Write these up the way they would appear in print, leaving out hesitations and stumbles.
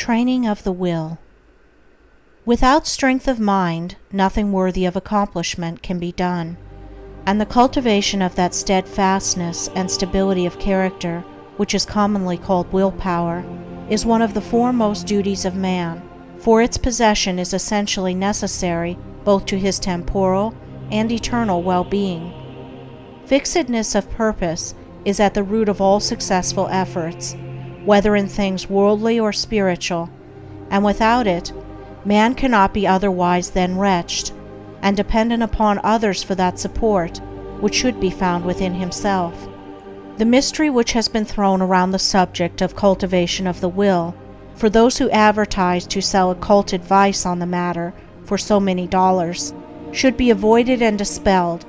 Training of the will. Without strength of mind, nothing worthy of accomplishment can be done, and the cultivation of that steadfastness and stability of character, which is commonly called willpower, is one of the foremost duties of man, for its possession is essentially necessary both to his temporal and eternal well-being. Fixedness of purpose is at the root of all successful efforts, whether in things worldly or spiritual, and without it, man cannot be otherwise than wretched, and dependent upon others for that support which should be found within himself. The mystery which has been thrown around the subject of cultivation of the will, for those who advertise to sell occult advice on the matter for so many dollars, should be avoided and dispelled,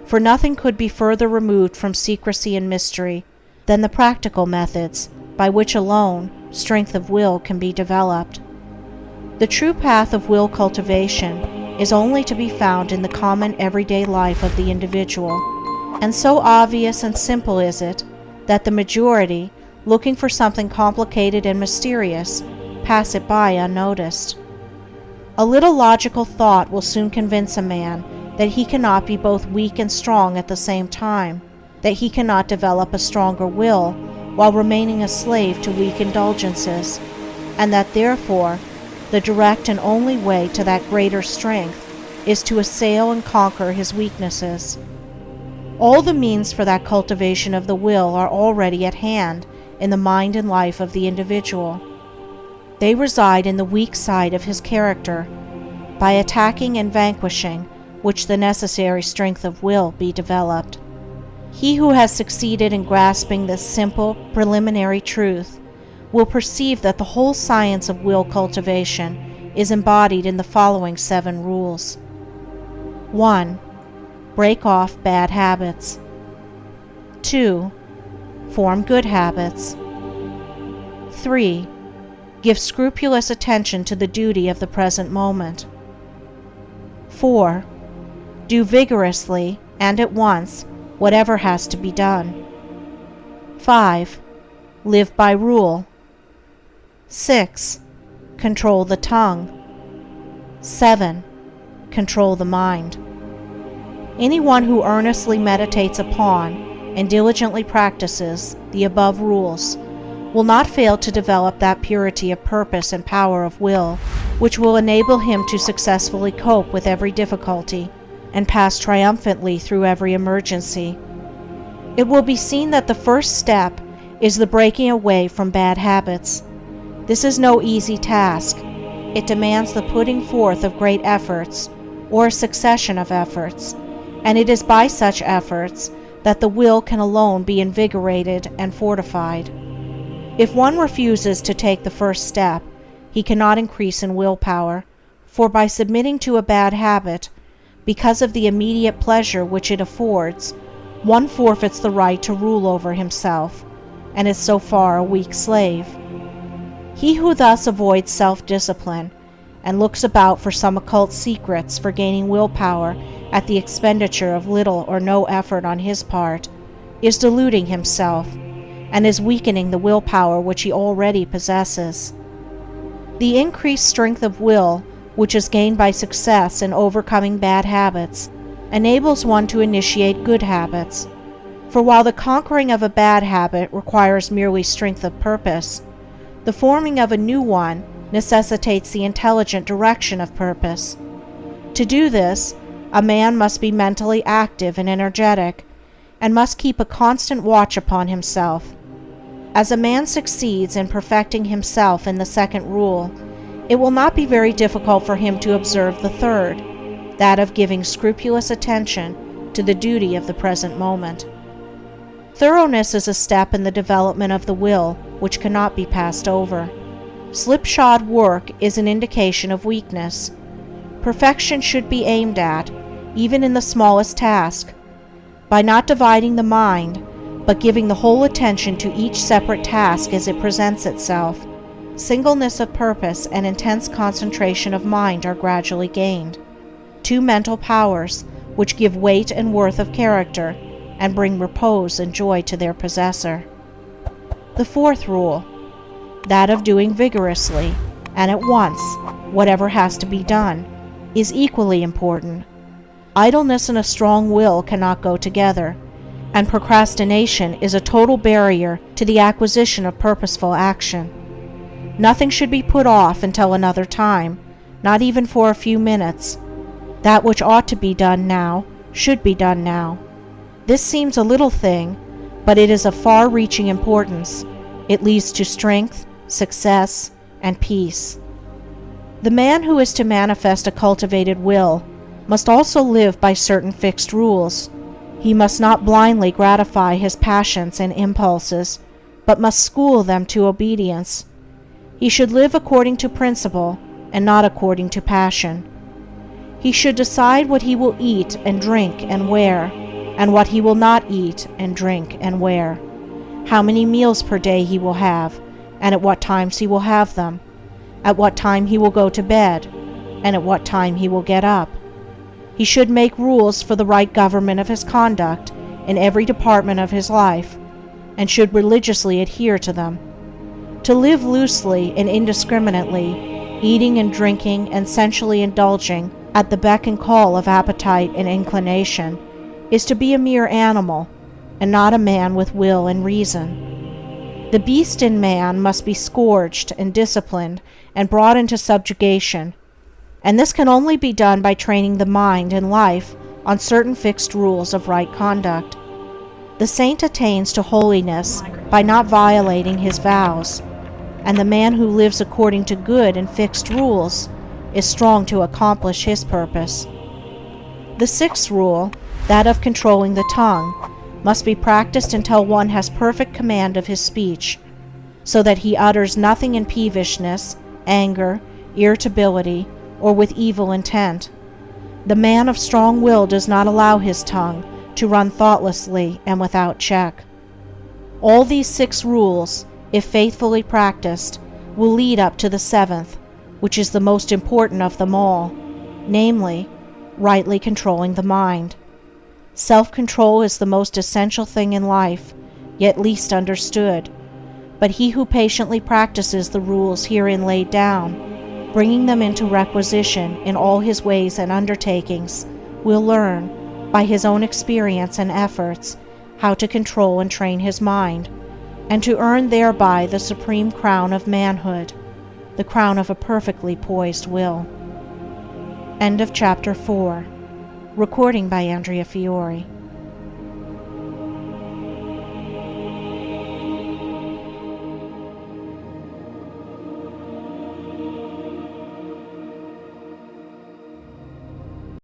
for nothing could be further removed from secrecy and mystery than the practical methods by which alone strength of will can be developed. The true path of will cultivation is only to be found in the common everyday life of the individual, and so obvious and simple is it that the majority, looking for something complicated and mysterious, pass it by unnoticed. A little logical thought will soon convince a man that he cannot be both weak and strong at the same time, that he cannot develop a stronger will while remaining a slave to weak indulgences, and that therefore the direct and only way to that greater strength is to assail and conquer his weaknesses. All the means for that cultivation of the will are already at hand in the mind and life of the individual. They reside in the weak side of his character, by attacking and vanquishing which the necessary strength of will be developed. He who has succeeded in grasping this simple, preliminary truth will perceive that the whole science of will cultivation is embodied in the following 7 rules. 1. Break off bad habits. 2. Form good habits. 3. Give scrupulous attention to the duty of the present moment. 4. Do vigorously and at once whatever has to be done. 5. Live by rule. 6. Control the tongue. 7. Control the mind. Anyone who earnestly meditates upon and diligently practices the above rules will not fail to develop that purity of purpose and power of will which will enable him to successfully cope with every difficulty and pass triumphantly through every emergency. It will be seen that the first step is the breaking away from bad habits. This is no easy task. It demands the putting forth of great efforts, or a succession of efforts, and it is by such efforts that the will can alone be invigorated and fortified. If one refuses to take the first step, he cannot increase in willpower, for by submitting to a bad habit, because of the immediate pleasure which it affords, one forfeits the right to rule over himself, and is so far a weak slave. He who thus avoids self-discipline, and looks about for some occult secrets for gaining willpower at the expenditure of little or no effort on his part, is deluding himself, and is weakening the willpower which he already possesses. The increased strength of will, which is gained by success in overcoming bad habits, enables one to initiate good habits. For while the conquering of a bad habit requires merely strength of purpose, the forming of a new one necessitates the intelligent direction of purpose. To do this, a man must be mentally active and energetic, and must keep a constant watch upon himself. As a man succeeds in perfecting himself in the second rule, it will not be very difficult for him to observe the third, that of giving scrupulous attention to the duty of the present moment. Thoroughness is a step in the development of the will which cannot be passed over. Slipshod work is an indication of weakness. Perfection should be aimed at, even in the smallest task, by not dividing the mind, but giving the whole attention to each separate task as it presents itself. Singleness of purpose and intense concentration of mind are gradually gained, 2 mental powers which give weight and worth of character and bring repose and joy to their possessor. The 4th rule: that of doing vigorously, and at once, whatever has to be done, is equally important. Idleness and a strong will cannot go together, and procrastination is a total barrier to the acquisition of purposeful action. Nothing should be put off until another time, not even for a few minutes. That which ought to be done now should be done now. This seems a little thing, but it is of far-reaching importance. It leads to strength, success, and peace. The man who is to manifest a cultivated will must also live by certain fixed rules. He must not blindly gratify his passions and impulses, but must school them to obedience. He should live according to principle and not according to passion. He should decide what he will eat and drink and wear, and what he will not eat and drink and wear, how many meals per day he will have, and at what times he will have them, at what time he will go to bed, and at what time he will get up. He should make rules for the right government of his conduct in every department of his life, and should religiously adhere to them. To live loosely and indiscriminately, eating and drinking and sensually indulging at the beck and call of appetite and inclination, is to be a mere animal, and not a man with will and reason. The beast in man must be scourged and disciplined and brought into subjugation, and this can only be done by training the mind and life on certain fixed rules of right conduct. The saint attains to holiness by not violating his vows, and the man who lives according to good and fixed rules is strong to accomplish his purpose. The sixth rule, that of controlling the tongue, must be practiced until one has perfect command of his speech, so that he utters nothing in peevishness, anger, irritability, or with evil intent. The man of strong will does not allow his tongue to run thoughtlessly and without check. All these 6 rules, if faithfully practiced, will lead up to the 7th, which is the most important of them all, namely, rightly controlling the mind. Self-control is the most essential thing in life, yet least understood, but he who patiently practices the rules herein laid down, bringing them into requisition in all his ways and undertakings, will learn, by his own experience and efforts, how to control and train his mind, and to earn thereby the supreme crown of manhood, the crown of a perfectly poised will. End of Chapter 4. Recording by Andrea Fiore.